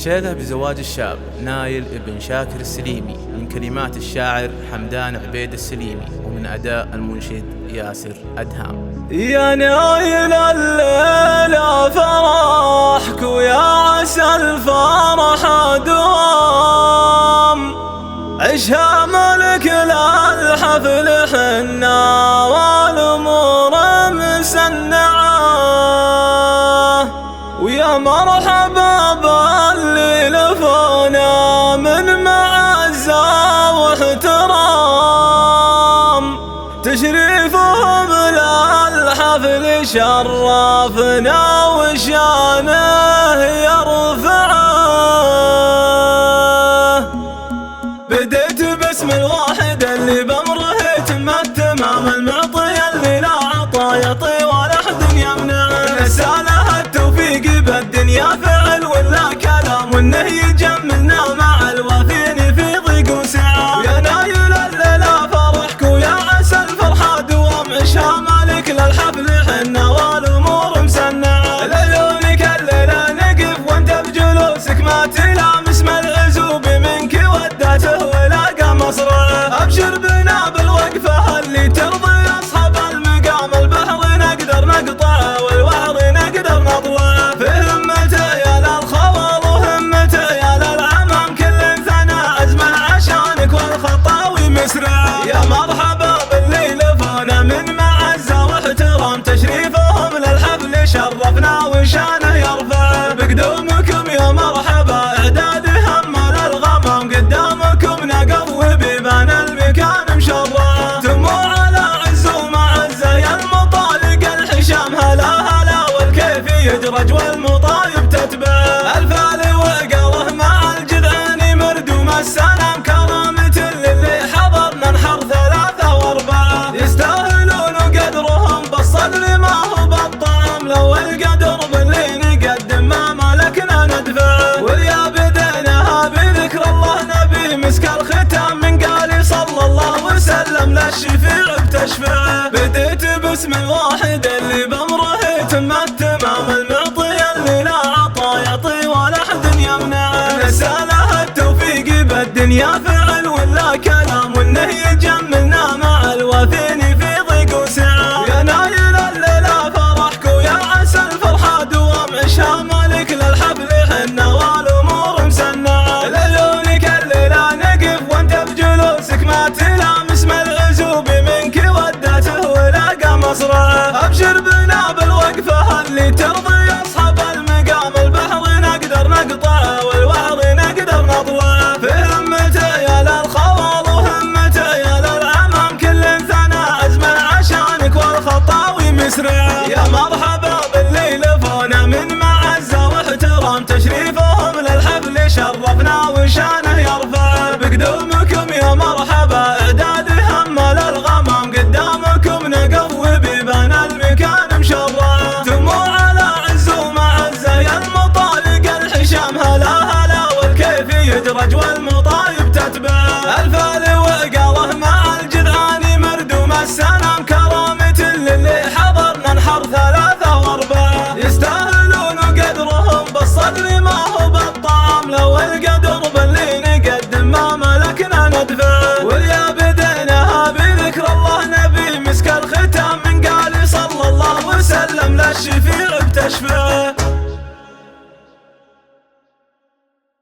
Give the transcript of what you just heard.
شهد بزواج الشاب نايل ابن شاكر السليمي من كلمات الشاعر حمدان عبيد السليمي ومن أداء المنشد ياسر أدهام. يا نايل الليلة فرحك ويا عسى الفرح دوام، عشها ملك للحفل حنا والأمور مسنعة، ويا مرحبا باللي لفونا من معزة واحترام، تشريفهم للحفل شرفنا وشانه يرفعه. بديت باسم الواحد اللي بأمره تم التمام، المعطي اللي لا عطا يعطي ولا أحد يمنعه، نسأله التوفيق بالدنيا فعل ولا كلام، وانه يجملنا مع الوافين في ضيق وسعة. يا نايل الليلة فرحك ويا عسى الفرحة دوام، عشها مالك للحفل حنا والأمور مسنعة، لعيونك الليلة نقف وانت بجلوسك ما تلامس من العزوب منك ودته ولاقى مصرعه. ابشر بنا بالوقفة اللي ترضي اصحاب المقام، البحر نقدر نقطعه والوحر نقدر نطلعه، في همته يا للخوال وهمته يا للعمام، كل ثنى عزمه عشانك والخطاوي مسرعه. يا مرحبا باللي لفونا من معزة واحترام، تشريفهم للحفل شرفنا وشانه يرفعه، بقدومكم يا مرحبا اعداد هم للغمام، قدامكم نقض بيبان المكان مشرعه، دموع على عز ومعزة يا المطالق الحشام، هلا هلا والكيف يدرج والمطايب تتبعه، الفالي وقره مع الجذعان مردوم السلام، كرامة للي حضرنا نحر ثلاثة واربعة، يستاهلون قدرهم بالصدر ما هو بالطعام، لو القدر باللي نقدم ما ملكنا ندفعه، واليا بديناها بذكر الله نبي مسك الختام، من قال صلى الله وسلم للشفيع بتشفعه. بديت باسم الواحد اللي بأمره تم التمام، المعطي اللي لا عطا يعطي ولا أحد يمنعه، نسأله التوفيق بالدنيا فعل ولا كلام، وانه يجملنا مع الوافين في ضيق وسعة. يا نايل الليلة فرحك ويا عسى الفرحة دوام، عشها مالك للحفل حنا والأمور مسنعة، لعيونك الليلة نقف وانت بجلوسك ما تلامس من العزوب منك ودته ولاقى مصرعه. ابشر بنا بالوقفة اللي ترضي اصحاب المقام، البحر نقدر نقطعه والوحر نقدر نطلعه، في همته يا للخوال وهمته يا للعمام، كل ثنى عزمه عشانك والخطاوي مسرعه. يا مرحبا باللي لفونا من معزة واحترام، تشريفهم للحفل شرفنا وشانه يرفعه، بقدومكم يا مرحبا اعداد هم للغمام، قدامكم نقض بيبان المكان مشرعه، دموع على عز ومعزة يا المطالق الحشام، هلا هلا والكيف يدرج والمطايب تتبعه، الفالي وقره مع الجذعان مردوم السلام، كرامة للي حضرنا نحر ثلاثة واربعة، يستاهلون قدرهم بالصدر ما هو بالطعام، لو القدر باللي نقدم ما ملكنا ندفعه، واليا بديناها بذكر الله نبي مسك الختام، من قال صلى الله وسلم للشفيع بتشفعه.